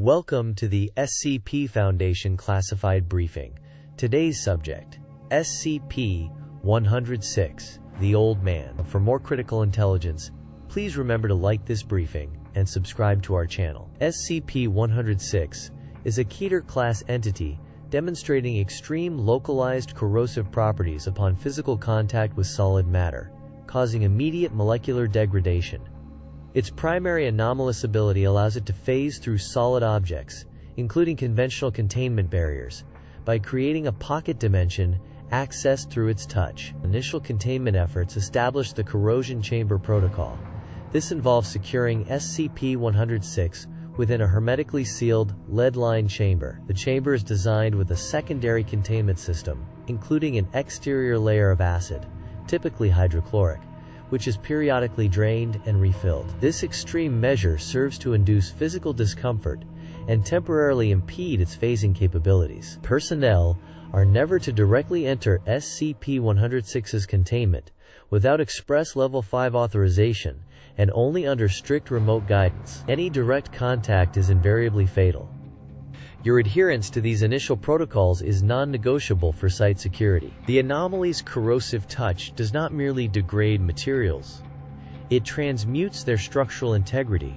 Welcome to the SCP Foundation Classified Briefing. Today's subject, SCP-106, the Old Man. For more critical intelligence, please remember to like this briefing and subscribe to our channel. SCP-106 is a Keter-class entity demonstrating extreme localized corrosive properties upon physical contact with solid matter, causing immediate molecular degradation. Its primary anomalous ability allows it to phase through solid objects, including conventional containment barriers, by creating a pocket dimension accessed through its touch. Initial containment efforts established the corrosion chamber protocol. This involves securing SCP-106 within a hermetically sealed, lead-lined chamber. The chamber is designed with a secondary containment system, including an exterior layer of acid, typically hydrochloric, which is periodically drained and refilled. This extreme measure serves to induce physical discomfort and temporarily impede its phasing capabilities. Personnel are never to directly enter SCP-106's containment without express Level 5 authorization and only under strict remote guidance. Any direct contact is invariably fatal. Your adherence to these initial protocols is non-negotiable for site security. The anomaly's corrosive touch does not merely degrade materials, it transmutes their structural integrity.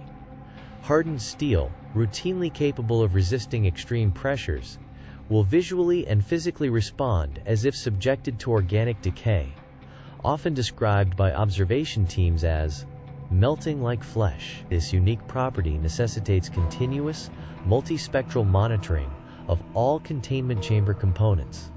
Hardened steel, routinely capable of resisting extreme pressures, will visually and physically respond as if subjected to organic decay, often described by observation teams as melting like flesh. This unique property necessitates continuous, multispectral monitoring of all containment chamber components.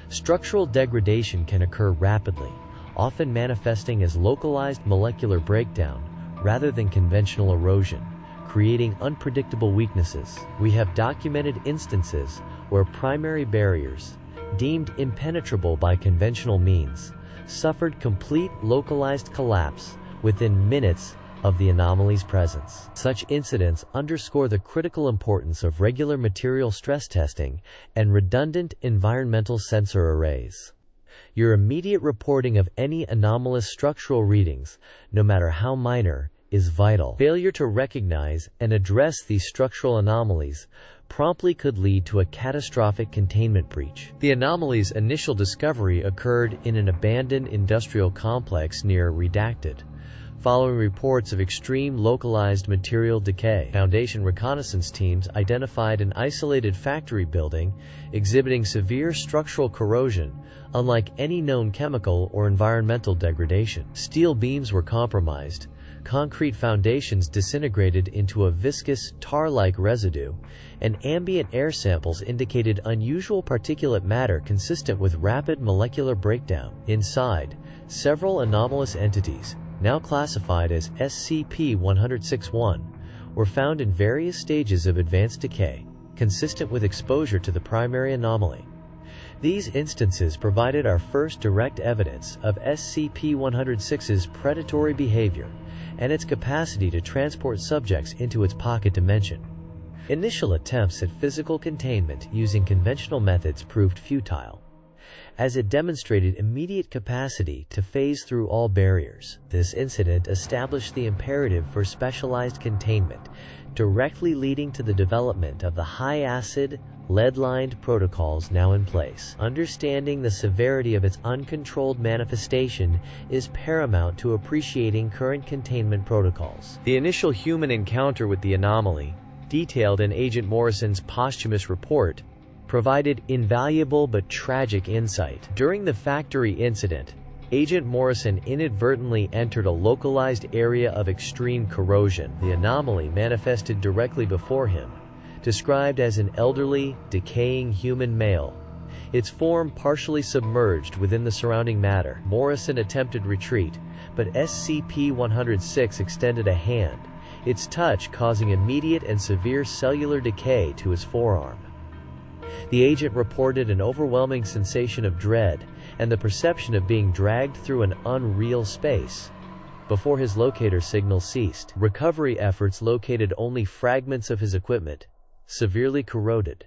Structural degradation can occur rapidly, often manifesting as localized molecular breakdown rather than conventional erosion, creating unpredictable weaknesses. We have documented instances where primary barriers, deemed impenetrable by conventional means, suffered complete localized collapse within minutes of the anomaly's presence. Such incidents underscore the critical importance of regular material stress testing and redundant environmental sensor arrays. Your immediate reporting of any anomalous structural readings, no matter how minor, is vital. Failure to recognize and address these structural anomalies promptly could lead to a catastrophic containment breach. The anomaly's initial discovery occurred in an abandoned industrial complex near Redacted, following reports of extreme localized material decay. Foundation reconnaissance teams identified an isolated factory building exhibiting severe structural corrosion, unlike any known chemical or environmental degradation. Steel beams were compromised, concrete foundations disintegrated into a viscous, tar-like residue, and ambient air samples indicated unusual particulate matter consistent with rapid molecular breakdown. Inside, several anomalous entities, now classified as SCP-106-1, were found in various stages of advanced decay, consistent with exposure to the primary anomaly. These instances provided our first direct evidence of SCP-106's predatory behavior and its capacity to transport subjects into its pocket dimension. Initial attempts at physical containment using conventional methods proved futile, as it demonstrated immediate capacity to phase through all barriers. This incident established the imperative for specialized containment, directly leading to the development of the high-acid, lead-lined protocols now in place. Understanding the severity of its uncontrolled manifestation is paramount to appreciating current containment protocols. The initial human encounter with the anomaly, detailed in Agent Morrison's posthumous report, provided invaluable but tragic insight. During the factory incident, Agent Morrison inadvertently entered a localized area of extreme corrosion. The anomaly manifested directly before him, described as an elderly, decaying human male, its form partially submerged within the surrounding matter. Morrison attempted retreat, but SCP-106 extended a hand, its touch causing immediate and severe cellular decay to his forearm. The agent reported an overwhelming sensation of dread and the perception of being dragged through an unreal space before his locator signal ceased. Recovery efforts located only fragments of his equipment, severely corroded,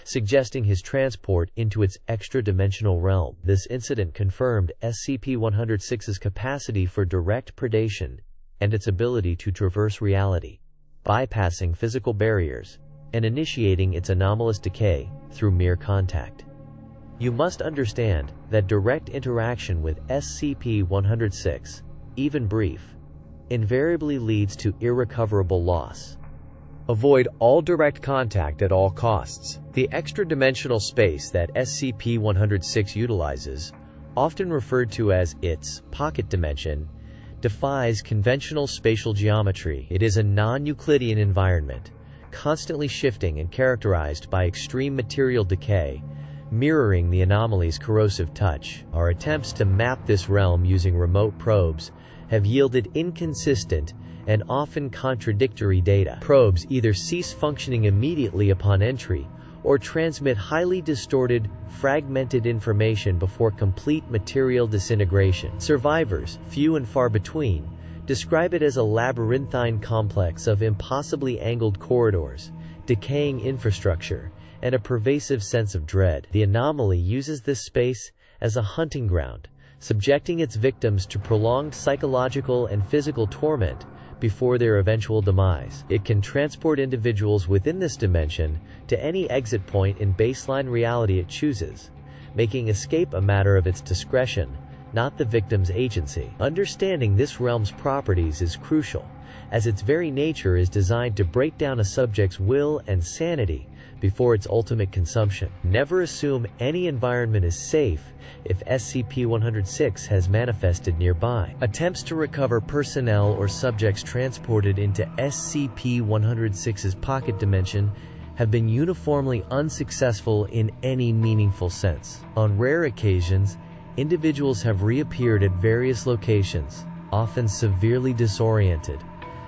suggesting his transport into its extra-dimensional realm. This incident confirmed SCP-106's capacity for direct predation and its ability to traverse reality, bypassing physical barriers and initiating its anomalous decay through mere contact. You must understand that direct interaction with SCP-106, even brief, invariably leads to irrecoverable loss. Avoid all direct contact at all costs. The extra-dimensional space that SCP-106 utilizes, often referred to as its pocket dimension, defies conventional spatial geometry. It is a non-Euclidean environment, constantly shifting and characterized by extreme material decay, mirroring the anomaly's corrosive touch. Our attempts to map this realm using remote probes have yielded inconsistent and often contradictory data. Probes either cease functioning immediately upon entry or transmit highly distorted, fragmented information before complete material disintegration. Survivors, few and far between, describe it as a labyrinthine complex of impossibly angled corridors, decaying infrastructure, and a pervasive sense of dread. The anomaly uses this space as a hunting ground, subjecting its victims to prolonged psychological and physical torment before their eventual demise. It can transport individuals within this dimension to any exit point in baseline reality it chooses, making escape a matter of its discretion, not the victim's agency. Understanding this realm's properties is crucial, as its very nature is designed to break down a subject's will and sanity before its ultimate consumption. Never assume any environment is safe if SCP-106 has manifested nearby. Attempts to recover personnel or subjects transported into SCP-106's pocket dimension have been uniformly unsuccessful in any meaningful sense. On rare occasions, individuals have reappeared at various locations, often severely disoriented,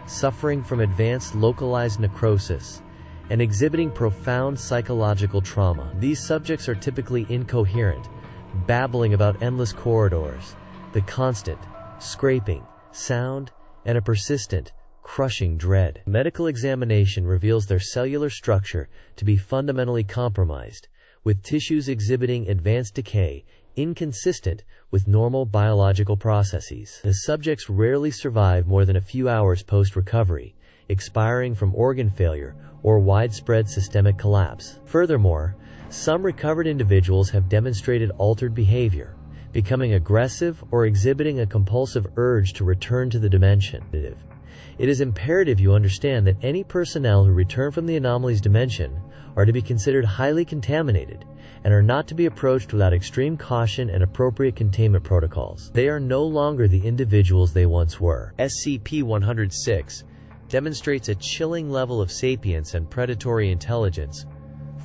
suffering from advanced localized necrosis, and exhibiting profound psychological trauma. These subjects are typically incoherent, babbling about endless corridors, the constant, scraping, sound, and a persistent, crushing dread. Medical examination reveals their cellular structure to be fundamentally compromised, with tissues exhibiting advanced decay inconsistent with normal biological processes. The subjects rarely survive more than a few hours post-recovery, expiring from organ failure or widespread systemic collapse. Furthermore, some recovered individuals have demonstrated altered behavior, becoming aggressive or exhibiting a compulsive urge to return to the dimension. It is imperative you understand that any personnel who return from the anomaly's dimension are to be considered highly contaminated and are not to be approached without extreme caution and appropriate containment protocols. They are no longer the individuals they once were. SCP-106 demonstrates a chilling level of sapience and predatory intelligence,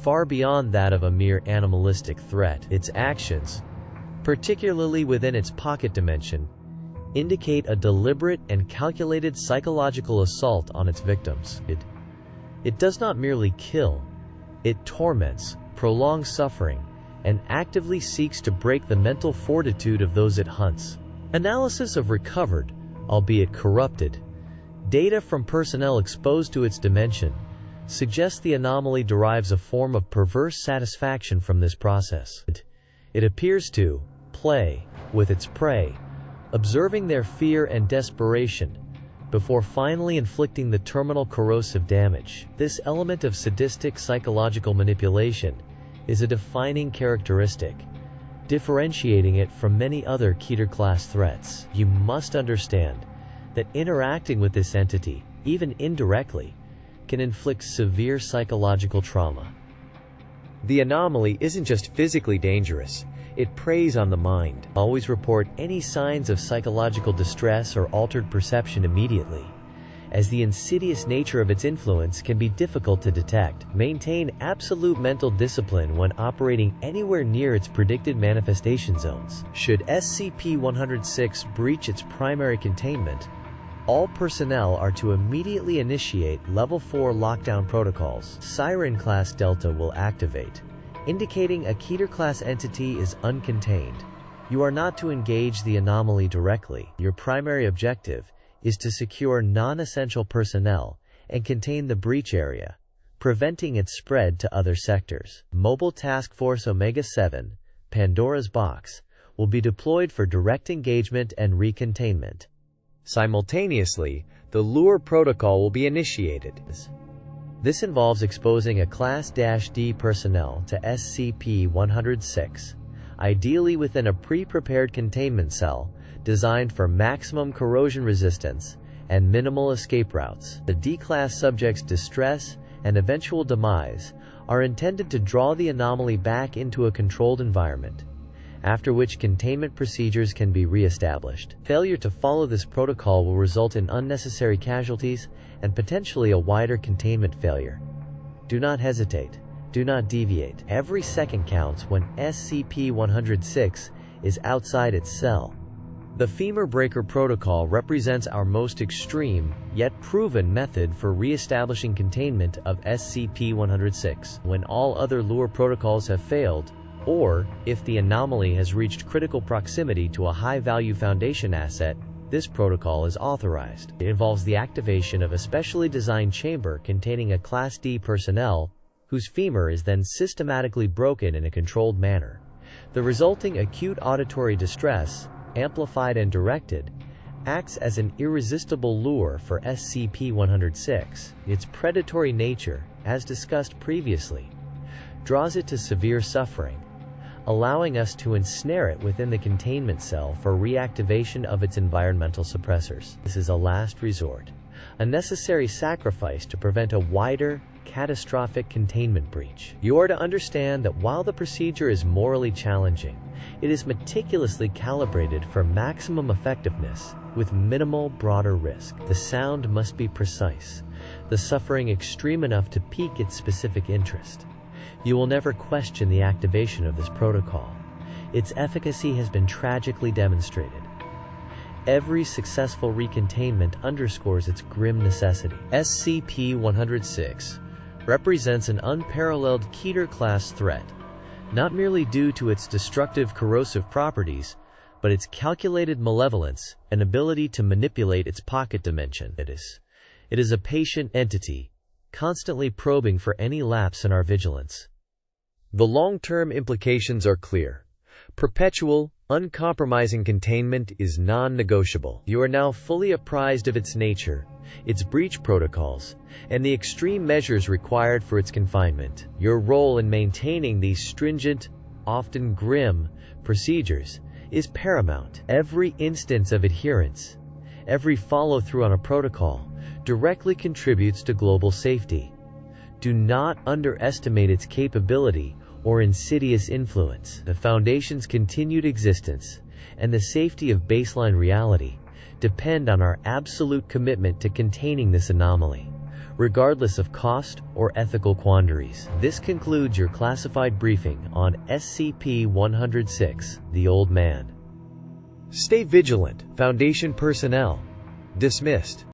far beyond that of a mere animalistic threat. Its actions, particularly within its pocket dimension, indicate a deliberate and calculated psychological assault on its victims. It does not merely kill, it torments, prolongs suffering, and actively seeks to break the mental fortitude of those it hunts. Analysis of recovered, albeit corrupted, data from personnel exposed to its dimension suggests the anomaly derives a form of perverse satisfaction from this process. It appears to play with its prey, observing their fear and desperation before finally inflicting the terminal corrosive damage. This element of sadistic psychological manipulation is a defining characteristic, differentiating it from many other Keter-class threats. You must understand that interacting with this entity, even indirectly, can inflict severe psychological trauma. The anomaly isn't just physically dangerous, it preys on the mind. Always report any signs of psychological distress or altered perception immediately, as the insidious nature of its influence can be difficult to detect. Maintain absolute mental discipline when operating anywhere near its predicted manifestation zones. Should SCP-106 breach its primary containment, all personnel are to immediately initiate Level 4 lockdown protocols. Siren Class Delta will activate, indicating a Keter-class entity is uncontained. You are not to engage the anomaly directly. Your primary objective is to secure non-essential personnel and contain the breach area, preventing its spread to other sectors. Mobile Task Force Omega-7, Pandora's Box, will be deployed for direct engagement and recontainment. Simultaneously, the Lure protocol will be initiated. This involves exposing a Class-D personnel to SCP-106, ideally within a pre-prepared containment cell designed for maximum corrosion resistance and minimal escape routes. The D-Class subjects' distress and eventual demise are intended to draw the anomaly back into a controlled environment, after which containment procedures can be re-established. Failure to follow this protocol will result in unnecessary casualties and potentially a wider containment failure. Do not hesitate. Do not deviate. Every second counts when SCP-106 is outside its cell. The Femur Breaker Protocol represents our most extreme, yet proven method for re-establishing containment of SCP-106. When all other lure protocols have failed, or if the anomaly has reached critical proximity to a high-value Foundation asset, this protocol is authorized. It involves the activation of a specially designed chamber containing a Class D personnel, whose femur is then systematically broken in a controlled manner. The resulting acute auditory distress, amplified and directed, acts as an irresistible lure for SCP-106. Its predatory nature, as discussed previously, draws it to severe suffering, allowing us to ensnare it within the containment cell for reactivation of its environmental suppressors. This is a last resort, a necessary sacrifice to prevent a wider, catastrophic containment breach. You are to understand that while the procedure is morally challenging, it is meticulously calibrated for maximum effectiveness with minimal broader risk. The sound must be precise, the suffering extreme enough to pique its specific interest. You will never question the activation of this protocol. Its efficacy has been tragically demonstrated. Every successful recontainment underscores its grim necessity. SCP-106 represents an unparalleled Keter-class threat, not merely due to its destructive corrosive properties, but its calculated malevolence and ability to manipulate its pocket dimension. It is a patient entity, constantly probing for any lapse in our vigilance. The long-term implications are clear. Perpetual, uncompromising containment is non-negotiable. You are now fully apprised of its nature, its breach protocols, and the extreme measures required for its confinement. Your role in maintaining these stringent, often grim, procedures is paramount. Every instance of adherence, every follow-through on a protocol, directly contributes to global safety. Do not underestimate its capability or insidious influence. The Foundation's continued existence and the safety of baseline reality depend on our absolute commitment to containing this anomaly, regardless of cost or ethical quandaries. This concludes your classified briefing on SCP-106, the Old Man. Stay vigilant, Foundation personnel. Dismissed.